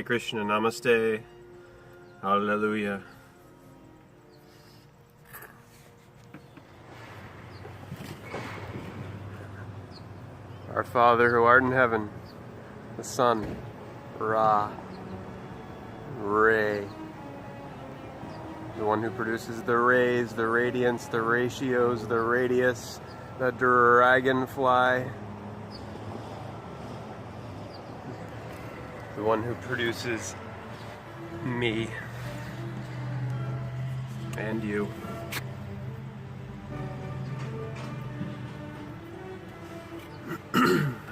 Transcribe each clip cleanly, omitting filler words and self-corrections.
Krishna, Namaste, Hallelujah. Our Father who art in heaven, the Sun, Ra, Ray, the one who produces the rays, the radiance, the ratios, the radius, the dragonfly, the one who produces me and you.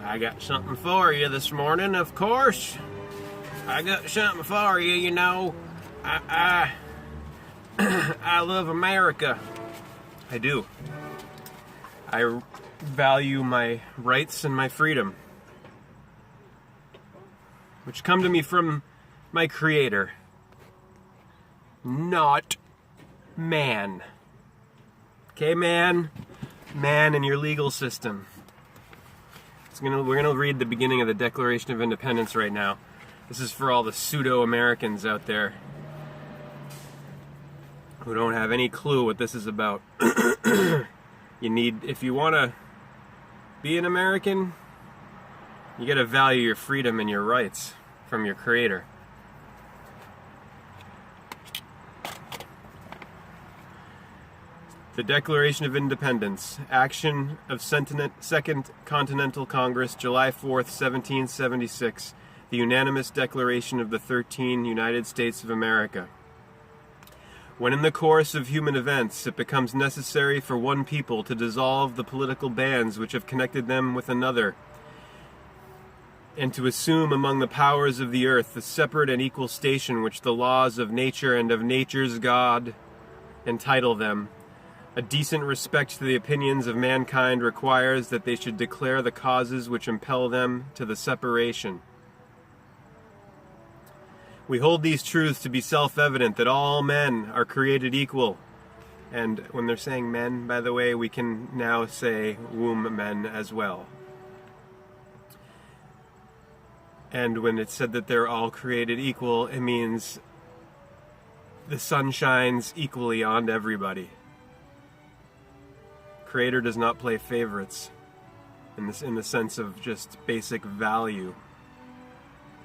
I got something for you this morning, of course. I got something for you, you know. I love America. I do. I value my rights and my freedom, which come to me from my Creator, not man. Okay, man? Man and your legal system. We're gonna read the beginning of the Declaration of Independence right now. This is for all the pseudo-Americans out there who don't have any clue what this is about. If you want to be an American, you got to value your freedom and your rights from your Creator. The Declaration of Independence, Action of Second Continental Congress, July 4th, 1776, the unanimous declaration of the 13 United States of America. When in the course of human events it becomes necessary for one people to dissolve the political bands which have connected them with another, and to assume among the powers of the earth the separate and equal station which the laws of nature and of nature's God entitle them, a decent respect to the opinions of mankind requires that they should declare the causes which impel them to the separation. We hold these truths to be self-evident, that all men are created equal. And when they're saying men, by the way, we can now say womb men as well. And when it's said that they're all created equal, it means the sun shines equally on everybody. Creator does not play favorites in the sense of just basic value.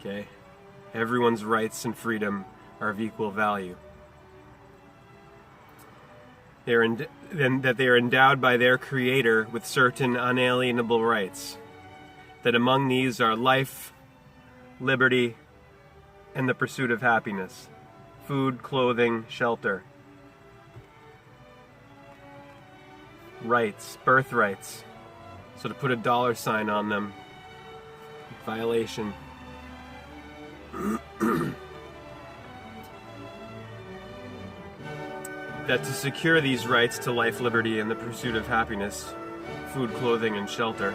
Okay? Everyone's rights and freedom are of equal value. They are endowed by their Creator with certain unalienable rights. That among these are life, liberty, and the pursuit of happiness. Food, clothing, shelter. Rights, birthrights. So to put a dollar sign on them, violation. That to secure these rights to life, liberty, and the pursuit of happiness, food, clothing, and shelter,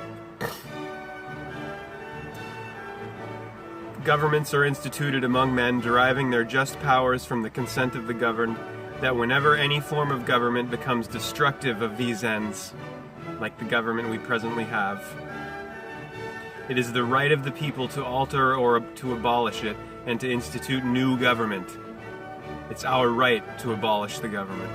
governments are instituted among men, deriving their just powers from the consent of the governed, that whenever any form of government becomes destructive of these ends, like the government we presently have, it is the right of the people to alter or to abolish it and to institute new government. It's our right to abolish the government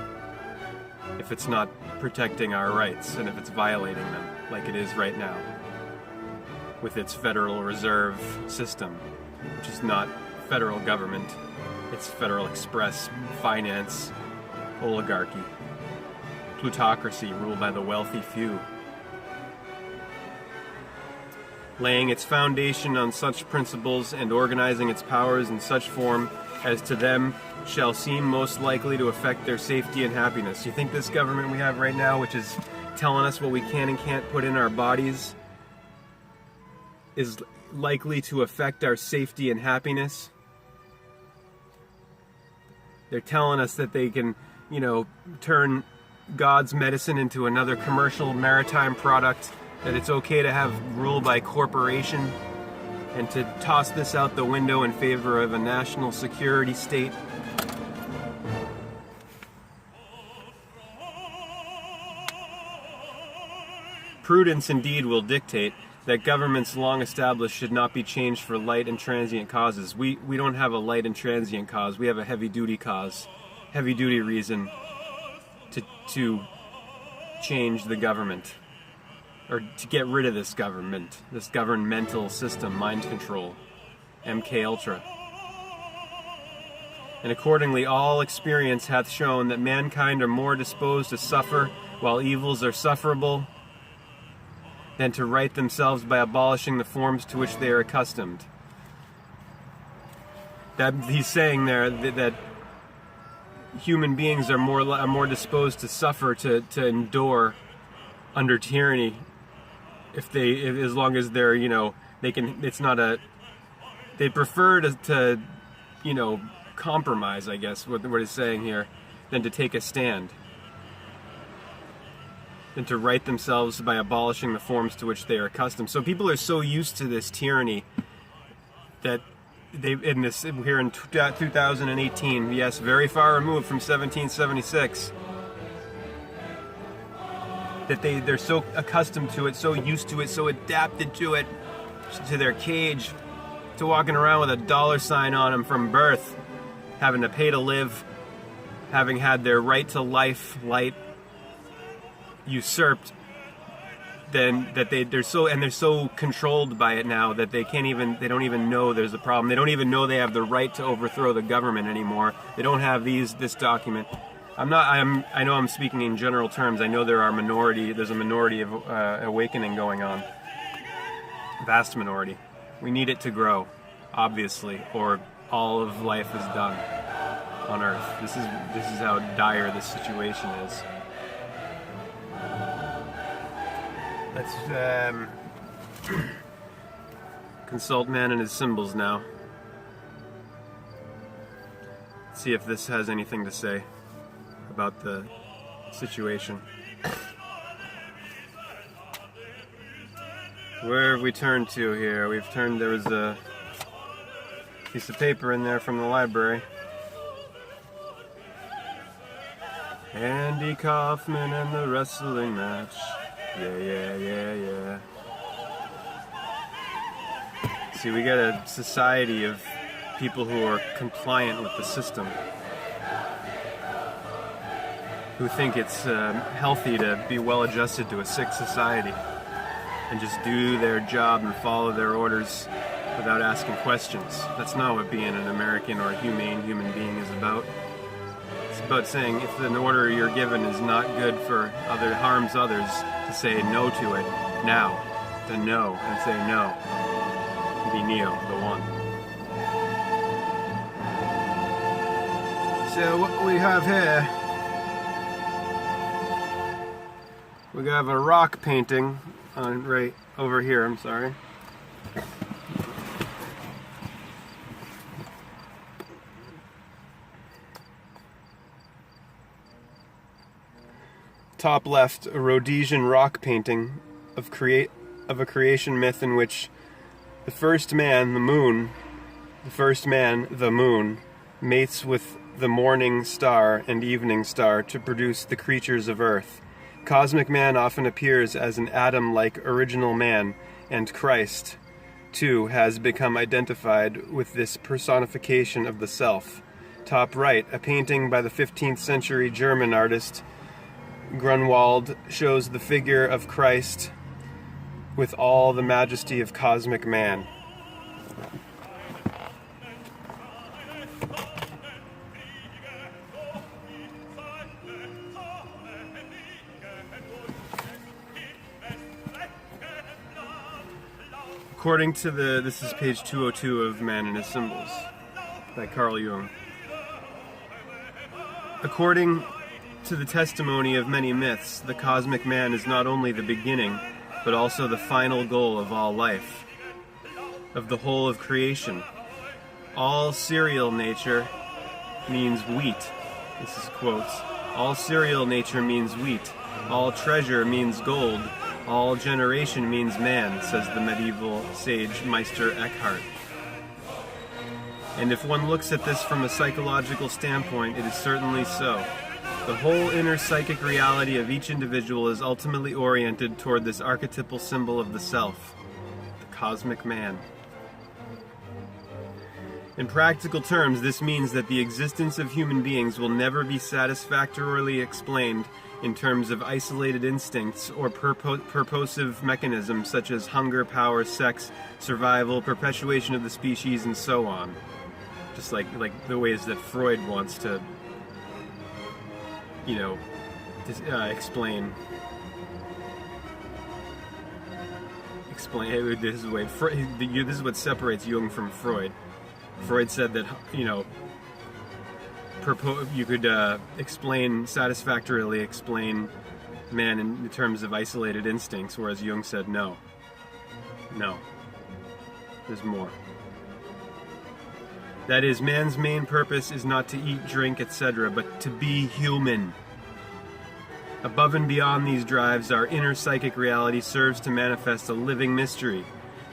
if it's not protecting our rights and if it's violating them, like it is right now with its Federal Reserve system, which is not federal government. It's Federal Express finance, oligarchy, plutocracy ruled by the wealthy few. Laying its foundation on such principles and organizing its powers in such form as to them shall seem most likely to affect their safety and happiness. You think this government we have right now, which is telling us what we can and can't put in our bodies, is likely to affect our safety and happiness? They're telling us that they can, turn God's medicine into another commercial maritime product, that it's okay to have rule by corporation, and to toss this out the window in favor of a national security state. Prudence indeed will dictate that governments long established should not be changed for light and transient causes. We don't have a light and transient cause. We have a heavy-duty cause, heavy-duty reason to change the government, or to get rid of this government, this governmental system, mind control, MK Ultra. And accordingly, all experience hath shown that mankind are more disposed to suffer while evils are sufferable than to right themselves by abolishing the forms to which they are accustomed. That he's saying there that human beings are more disposed to suffer, to endure under tyranny, as long as they're, they can. It's not a. They prefer to compromise, I guess, what it's saying here, than to take a stand, than to right themselves by abolishing the forms to which they are accustomed. So people are so used to this tyranny that here in 2018, yes, very far removed from 1776, that they're so accustomed to it, so used to it, so adapted to it, to their cage, to walking around with a dollar sign on them from birth, having to pay to live, having had their right to life, light, usurped, then that they're so controlled by it now that they don't even know there's a problem. They don't even know they have the right to overthrow the government anymore. They don't have this document. I know I'm speaking in general terms. I know there's a minority of awakening going on. Vast minority. We need it to grow, obviously, or all of life is done on Earth. This is how dire this situation is. Let's consult man and his symbols now. See if this has anything to say about the situation. Where have we turned to here? There was a piece of paper in there from the library. Andy Kaufman and the wrestling match. Yeah. See, we got a society of people who are compliant with the system, who think it's healthy to be well adjusted to a sick society and just do their job and follow their orders without asking questions. That's not what being an American or a humane human being is about. It's about saying if an order you're given is not good for harms others, to say no to it now, to no and say no. Be Neo, the one. So what we have here, we have a rock painting right over here. I'm sorry. Top left, a Rhodesian rock painting of a creation myth in which the first man, the moon, mates with the morning star and evening star to produce the creatures of Earth. Cosmic man often appears as an Adam-like original man, and Christ, too, has become identified with this personification of the self. Top right, a painting by the 15th century German artist Grunwald shows the figure of Christ with all the majesty of cosmic man. According to this is page 202 of Man and His Symbols by Carl Jung. According to the testimony of many myths, the cosmic man is not only the beginning, but also the final goal of all life, of the whole of creation. All cereal nature means wheat. This is quotes. All cereal nature means wheat. All treasure means gold. All generation means man, says the medieval sage Meister Eckhart. And if one looks at this from a psychological standpoint, it is certainly so. The whole inner psychic reality of each individual is ultimately oriented toward this archetypal symbol of the self. cosmic man. In practical terms, this means that the existence of human beings will never be satisfactorily explained in terms of isolated instincts or purposive mechanisms such as hunger, power, sex, survival, perpetuation of the species, and so on. Just like the ways that Freud wants to, explain. This is the way. This is what separates Jung from Freud. Freud said that you could satisfactorily explain man in terms of isolated instincts, whereas Jung said no, there's more. That is, man's main purpose is not to eat, drink, etc., but to be human. Above and beyond these drives, our inner psychic reality serves to manifest a living mystery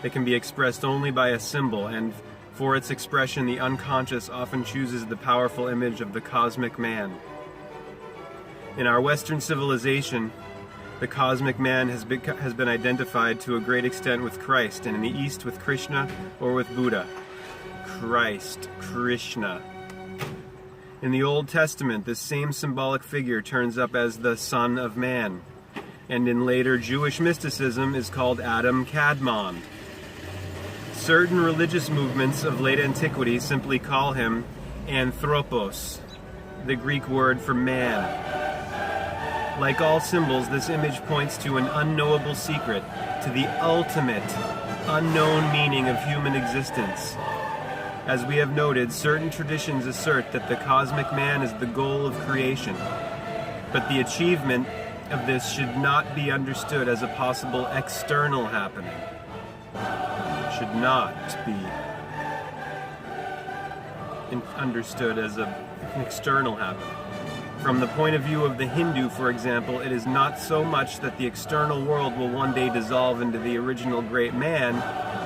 that can be expressed only by a symbol, and for its expression, the unconscious often chooses the powerful image of the cosmic man. In our Western civilization, the cosmic man has been identified to a great extent with Christ, and in the East with Krishna or with Buddha. Christ, Krishna. In the Old Testament, this same symbolic figure turns up as the Son of Man, and in later Jewish mysticism is called Adam Kadmon. Certain religious movements of late antiquity simply call him Anthropos, the Greek word for man. Like all symbols, this image points to an unknowable secret, to the ultimate, unknown meaning of human existence. As we have noted, certain traditions assert that the cosmic man is the goal of creation, but the achievement of this should not be understood as a possible external happening. It should not be understood as an external happening. From the point of view of the Hindu, for example, it is not so much that the external world will one day dissolve into the original great man,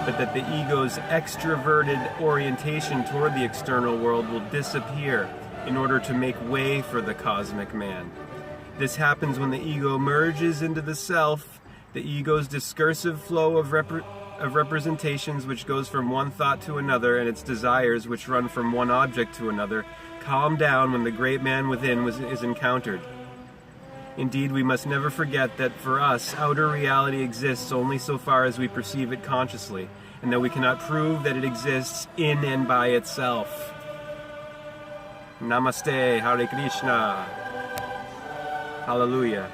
but that the ego's extroverted orientation toward the external world will disappear in order to make way for the cosmic man. This happens when the ego merges into the self, the ego's discursive flow of representations which goes from one thought to another, and its desires which run from one object to another, calm down when the great man within is encountered. Indeed, we must never forget that for us, outer reality exists only so far as we perceive it consciously, and that we cannot prove that it exists in and by itself. Namaste, Hare Krishna. Hallelujah.